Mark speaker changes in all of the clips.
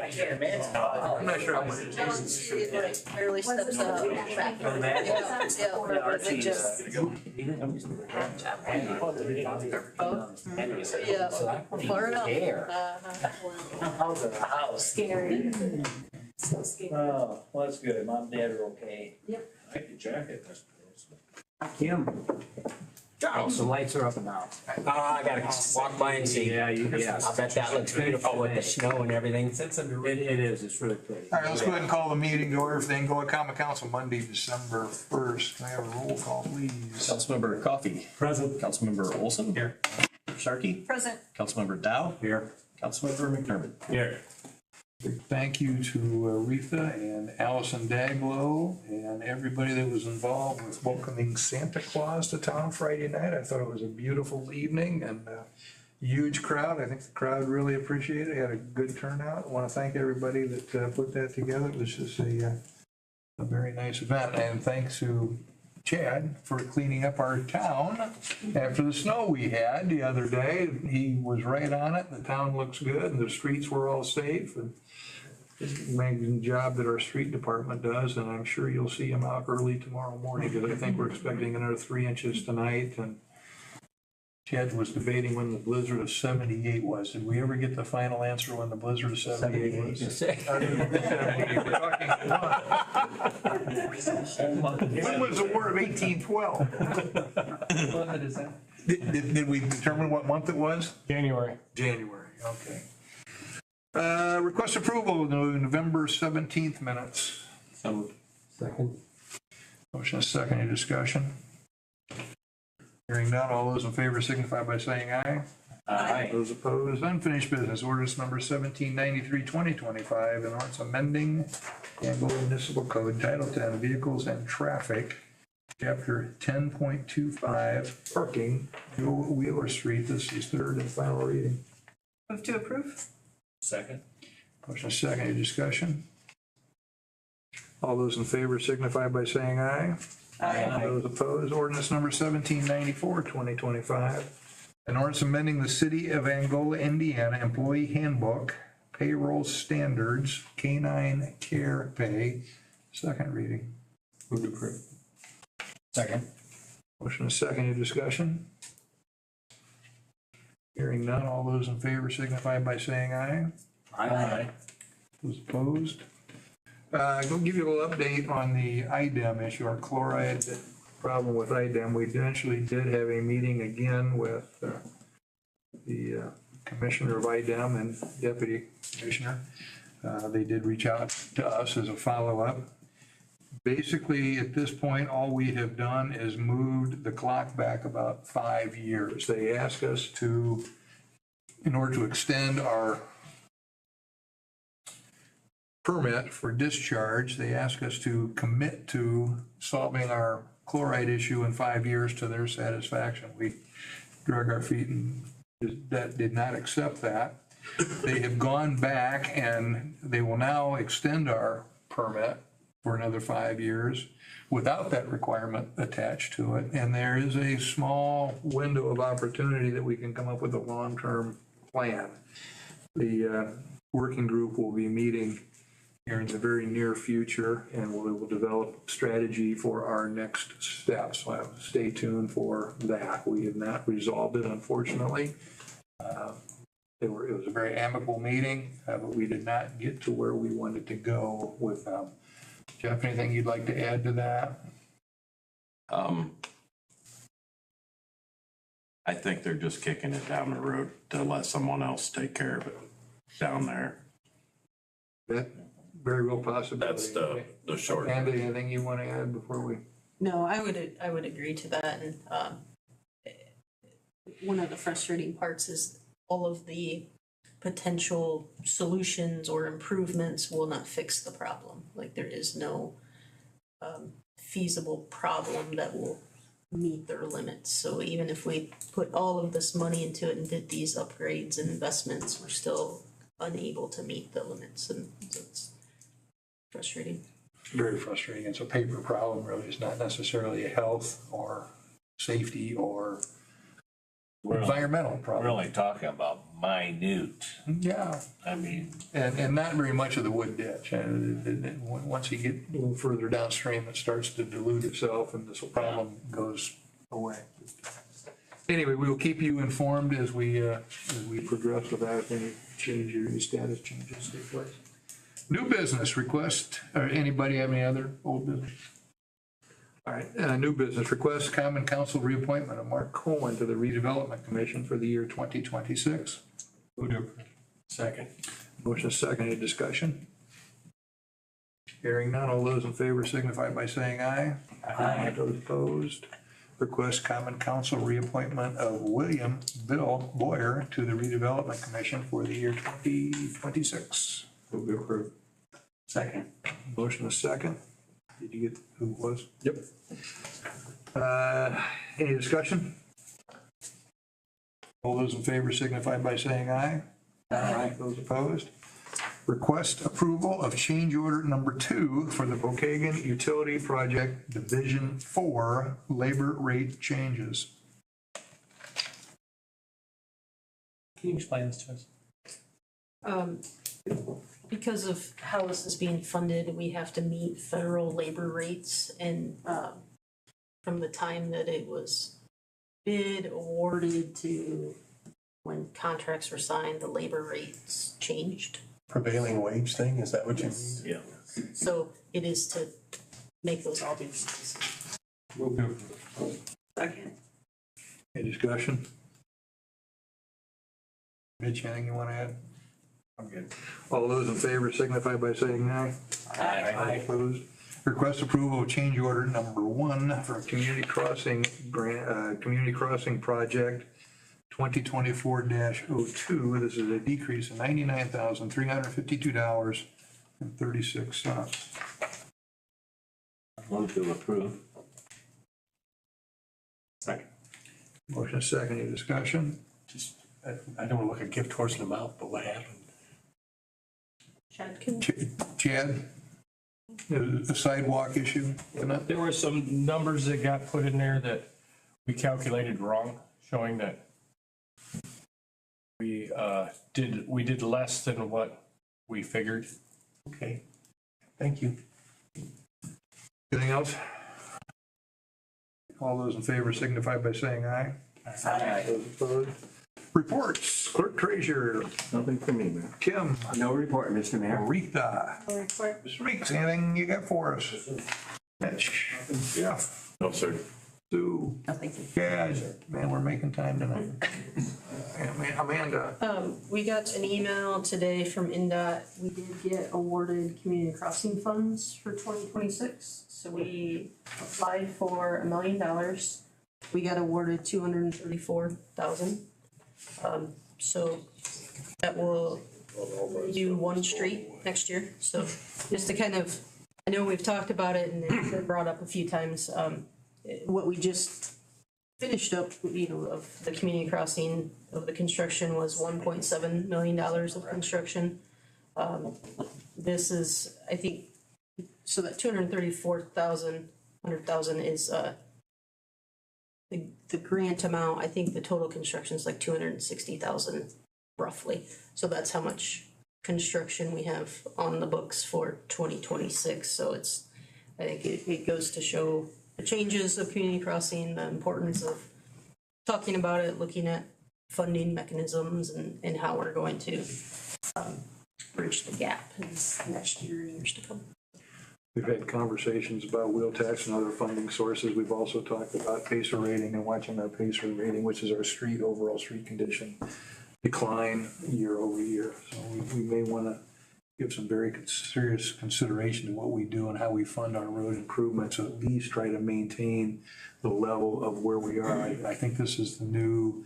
Speaker 1: I can't imagine. I'm not sure how much it takes.
Speaker 2: It like barely steps up. Yeah,
Speaker 1: Archie,
Speaker 2: just. Yeah, far enough.
Speaker 1: How's the house?
Speaker 2: Scary. So scary.
Speaker 1: Oh, well, that's good. Mom and dad are okay.
Speaker 2: Yep.
Speaker 3: I like the jacket, I suppose.
Speaker 4: Kim.
Speaker 5: Oh, so lights are up now.
Speaker 4: I gotta walk by and see.
Speaker 5: Yeah, you can.
Speaker 4: I bet that looks beautiful with the snow and everything.
Speaker 5: It is, it's really pretty.
Speaker 6: All right, let's go ahead and call the meeting to order for the Angola Common Council Monday, December 1st. Can I have a roll call, please?
Speaker 3: Councilmember Coffey.
Speaker 5: Present.
Speaker 3: Councilmember Olson.
Speaker 5: Here.
Speaker 3: Sharkey.
Speaker 2: Present.
Speaker 3: Councilmember Dow.
Speaker 5: Here.
Speaker 3: Councilmember McDermott.
Speaker 5: Here.
Speaker 6: Big thank you to Retha and Allison Daglow and everybody that was involved with welcoming Santa Claus to town Friday night. I thought it was a beautiful evening and a huge crowd. I think the crowd really appreciated it. Had a good turnout. I want to thank everybody that put that together. It was just a very nice event. And thanks to Chad for cleaning up our town after the snow we had the other day. He was right on it. The town looks good and the streets were all safe. And amazing job that our street department does, and I'm sure you'll see him out early tomorrow morning, because I think we're expecting another 3 inches tonight. And Chad was debating when the blizzard of 78 was. Did we ever get the final answer when the blizzard of 78 was? 78. We're talking when was the war of 1812? Did we determine what month it was?
Speaker 5: January.
Speaker 6: January, okay. Request approval of the November 17th minutes.
Speaker 5: Second.
Speaker 6: Motion is second, any discussion? Hearing none, all those in favor signify by saying aye.
Speaker 1: Aye.
Speaker 6: Those opposed, unfinished business, orders number 1793/2025, and ordinance amending Angola Municipal Code, Title 10, Vehicles and Traffic, Chapter 10.25, Parking, Wheeler Street. This is third and final reading.
Speaker 2: Move to approve?
Speaker 3: Second.
Speaker 6: Motion is second, any discussion? All those in favor signify by saying aye.
Speaker 1: Aye.
Speaker 6: Those opposed, ordinance number 1794/2025. An ordinance amending the City of Angola, Indiana Employee Handbook, Payroll Standards, Canine Care Pay. Second reading.
Speaker 3: Move to approve.
Speaker 5: Second.
Speaker 6: Motion is second, any discussion? Hearing none, all those in favor signify by saying aye.
Speaker 1: Aye.
Speaker 6: Those opposed? I'll give you a little update on the IDEM issue, our chloride problem with IDEM. We eventually did have a meeting again with the commissioner of IDEM and deputy commissioner. They did reach out to us as a follow-up. Basically, at this point, all we have done is moved the clock back about 5 years. They asked us to, in order to extend our permit for discharge, they ask us to commit to solving our chloride issue in 5 years to their satisfaction. We drug our feet and that did not accept that. They have gone back and they will now extend our permit for another 5 years without that requirement attached to it. And there is a small window of opportunity that we can come up with a long-term plan. The working group will be meeting here in the very near future, and we will develop strategy for our next steps. So stay tuned for that. We have not resolved it, unfortunately. It was a very amicable meeting, but we did not get to where we wanted to go with them. Jeff, anything you'd like to add to that?
Speaker 3: I think they're just kicking it down the road to let someone else take care of it down there.
Speaker 6: That very real possibility.
Speaker 3: That's the short.
Speaker 6: Andy, anything you want to add before we?
Speaker 2: No, I would agree to that. And one of the frustrating parts is all of the potential solutions or improvements will not fix the problem. Like there is no feasible problem that will meet their limits. So even if we put all of this money into it and did these upgrades and investments, we're still unable to meet the limits, and it's frustrating.
Speaker 6: Very frustrating. It's a paper problem, really. It's not necessarily a health or safety or environmental problem.
Speaker 7: We're only talking about minute.
Speaker 6: Yeah,
Speaker 7: I mean,
Speaker 6: and not very much of the wood ditch. Once you get a little further downstream, it starts to dilute itself and this problem goes away. Anyway, we will keep you informed as we progress with that, if any change, any status changes take place. New business request, or anybody have any other old business? All right, new business request, Common Council reappointment of Mark Cohen to the Redevelopment Commission for the year 2026.
Speaker 5: Second.
Speaker 6: Motion is second, any discussion? Hearing none, all those in favor signify by saying aye.
Speaker 1: Aye.
Speaker 6: Those opposed, request Common Council reappointment of William Bill Boyer to the Redevelopment Commission for the year 2026.
Speaker 5: Move to approve.
Speaker 1: Second.
Speaker 6: Motion is second. Did you get who it was?
Speaker 5: Yep.
Speaker 6: Any discussion? All those in favor signify by saying aye.
Speaker 1: Aye.
Speaker 6: Those opposed? Request approval of change order number 2 for the Waukegan Utility Project Division 4 labor rate changes.
Speaker 5: Can you explain this to us?
Speaker 2: Because of how this is being funded, we have to meet federal labor rates and, from the time that it was bid, awarded to when contracts were signed, the labor rates changed.
Speaker 8: Prevailing wage thing, is that what you mean?
Speaker 7: yeah.
Speaker 2: So it is to make those all be consistent.
Speaker 5: Move to approve.
Speaker 2: Second.
Speaker 6: Any discussion? Mitch, anything you want to add?
Speaker 5: I'm good.
Speaker 6: All those in favor signify by saying aye.
Speaker 5: Aye.
Speaker 6: Opposed? Request approval of change order number 1 for Community Crossing Grant, Community Crossing Project 2024-02. This is a decrease of $99,352.36.
Speaker 7: Move to approve.
Speaker 5: Second.
Speaker 6: Motion is second, any discussion?
Speaker 8: Just, I don't want to look a gift horse in the mouth, but what happened?
Speaker 2: Chad can.
Speaker 6: Chad, the sidewalk issue, isn't it?
Speaker 5: There were some numbers that got put in there that we calculated wrong, showing that we did less than what we figured.
Speaker 8: Okay, thank you.
Speaker 6: Anything else? All those in favor signify by saying aye.
Speaker 1: Aye.
Speaker 6: Those opposed? Reports, clerk treasurer,
Speaker 7: Nothing for me, man.
Speaker 6: Kim,
Speaker 4: No report, Mr. Mayor.
Speaker 6: Rita. Mr. Meeks, anything you got for us? Mitch, Jeff,
Speaker 7: No, sir.
Speaker 6: Sue,
Speaker 2: Nothing.
Speaker 6: Gad, man, we're making time tonight. Amanda,
Speaker 2: We got an email today from NDOT. We did get awarded community crossing funds for 2026. So we applied for $1 million. We got awarded $234,000. So that will do one street next year. So just to kind of, I know we've talked about it and it's been brought up a few times. What we just finished up, of the community crossing of the construction was $1.7 million of construction. This is, I think, so that 100,000 is, the grant amount. I think the total construction is like 260,000 roughly. So that's how much construction we have on the books for 2026. So it's, I think it goes to show the changes of community crossing, the importance of talking about it, looking at funding mechanisms and how we're going to bridge the gap in next year and years to come.
Speaker 6: we've had conversations about wheel tax and other funding sources. We've also talked about pacer rating and watching our pacer rating, which is our overall street condition decline year over year. So we may want to give some very serious consideration to what we do and how we fund our road improvements, at least try to maintain the level of where we are. I think this is the new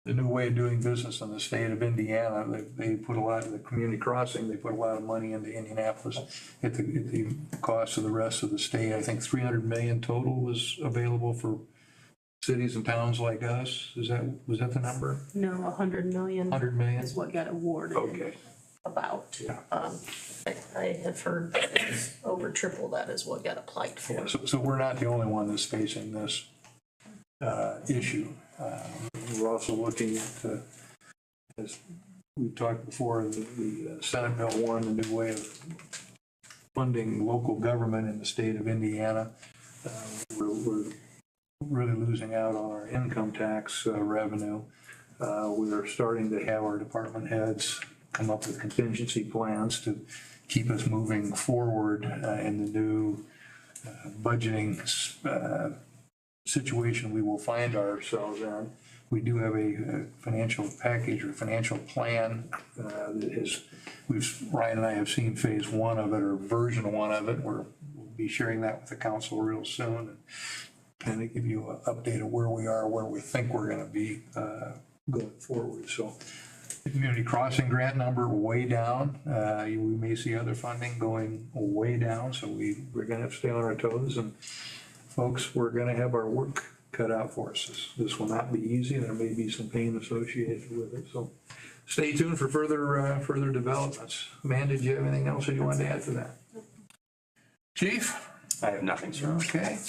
Speaker 6: way of doing business in the state of Indiana. They put a lot of the community crossing, they put a lot of money into Indianapolis at the cost of the rest of the state. I think 300 million total was available for cities and towns like us. Was that the number?
Speaker 2: No, 100 million
Speaker 6: 100 million?
Speaker 2: is what got awarded.
Speaker 6: Okay.
Speaker 2: About.
Speaker 6: Yeah.
Speaker 2: I have heard that it's over triple that is what got applied for.
Speaker 6: Yeah, so we're not the only one that's facing this issue. We're also looking at, as we talked before, the Senate Bill 1, the new way of funding local government in the state of Indiana. We're really losing out on our income tax revenue. We're starting to have our department heads come up with contingency plans to keep us moving forward in the new budgeting situation we will find ourselves in. We do have a financial package or financial plan that is, Ryan and I have seen phase 1 of it or version 1 of it. We'll be sharing that with the council real soon and kind of give you an update of where we are, where we think we're going to be going forward. So the community crossing grant number way down. We may see other funding going way down. So we're going to have to stay on our toes. And folks, we're going to have our work cut out for us. This will not be easy. There may be some pain associated with it. So stay tuned for further developments. Amanda, did you have anything else that you wanted to add to that? Chief?
Speaker 1: I have nothing, sir.
Speaker 6: Okay.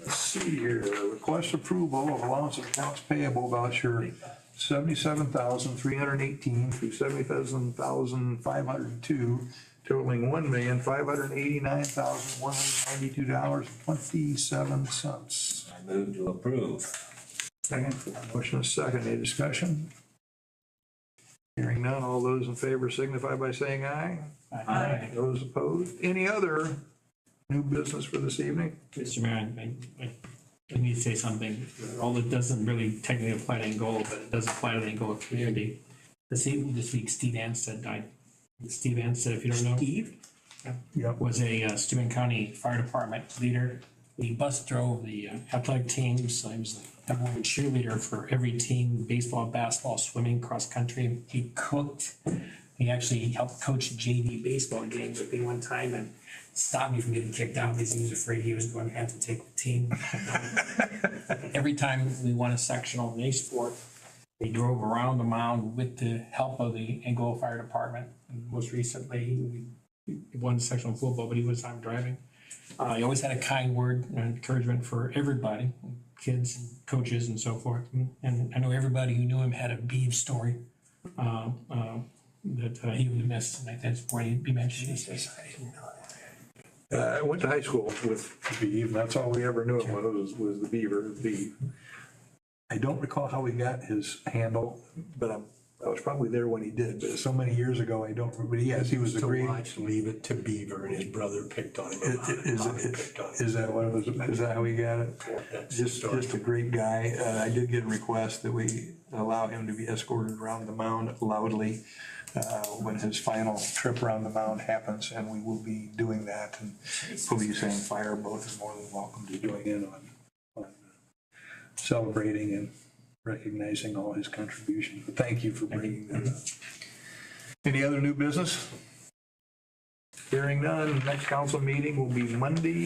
Speaker 6: Let's see here. Request approval of allowance of accounts payable voucher 77,318 through 77,502, totaling $1,589,192.27.
Speaker 7: I move to approve.
Speaker 6: Second. Motion is second. Any discussion? Hearing none. All those in favor signify by saying aye.
Speaker 1: Aye.
Speaker 6: Those opposed? Any other new business for this evening?
Speaker 9: Mr. Mayor, I need to say something. Although it doesn't really technically apply to Angola, but it does apply to the Angola community. This week, Steve Anstead died. Steve Anstead, if you don't know.
Speaker 6: Steve? Yep.
Speaker 9: Was a Steuben County Fire Department leader. He bus drove the athletic teams. So he was the number one cheerleader for every team, baseball, basketball, swimming, cross country. He cooked. He actually helped coach JV baseball games with me one time and stopped me from getting kicked out because he was afraid he was going to have to take the team. Every time we won a sectional in any sport, they drove around the mound with the help of the Angola Fire Department. And most recently, he won sectional football, but he was time driving. He always had a kind word and encouragement for everybody, kids and coaches and so forth. And I know everybody who knew him had a Beeve story that he would miss. And I think that's important to be mentioned.
Speaker 6: I went to high school with Beaver. That's all we ever knew him was the Beaver. I don't recall how he got his handle, but I was probably there when he did. But so many years ago, I don't remember. But yes, he was a great.
Speaker 8: Watch Leave It to Beaver, and his brother picked on him.
Speaker 6: Is that what it was? Is that how he got it? Just a great guy. I did get a request that we allow him to be escorted around the mound loudly when his final trip around the mound happens, and we will be doing that. And police and fire both are more than welcome to join in on celebrating and recognizing all his contributions. But thank you for bringing that up. Any other new business? Hearing none, next council meeting will be Monday,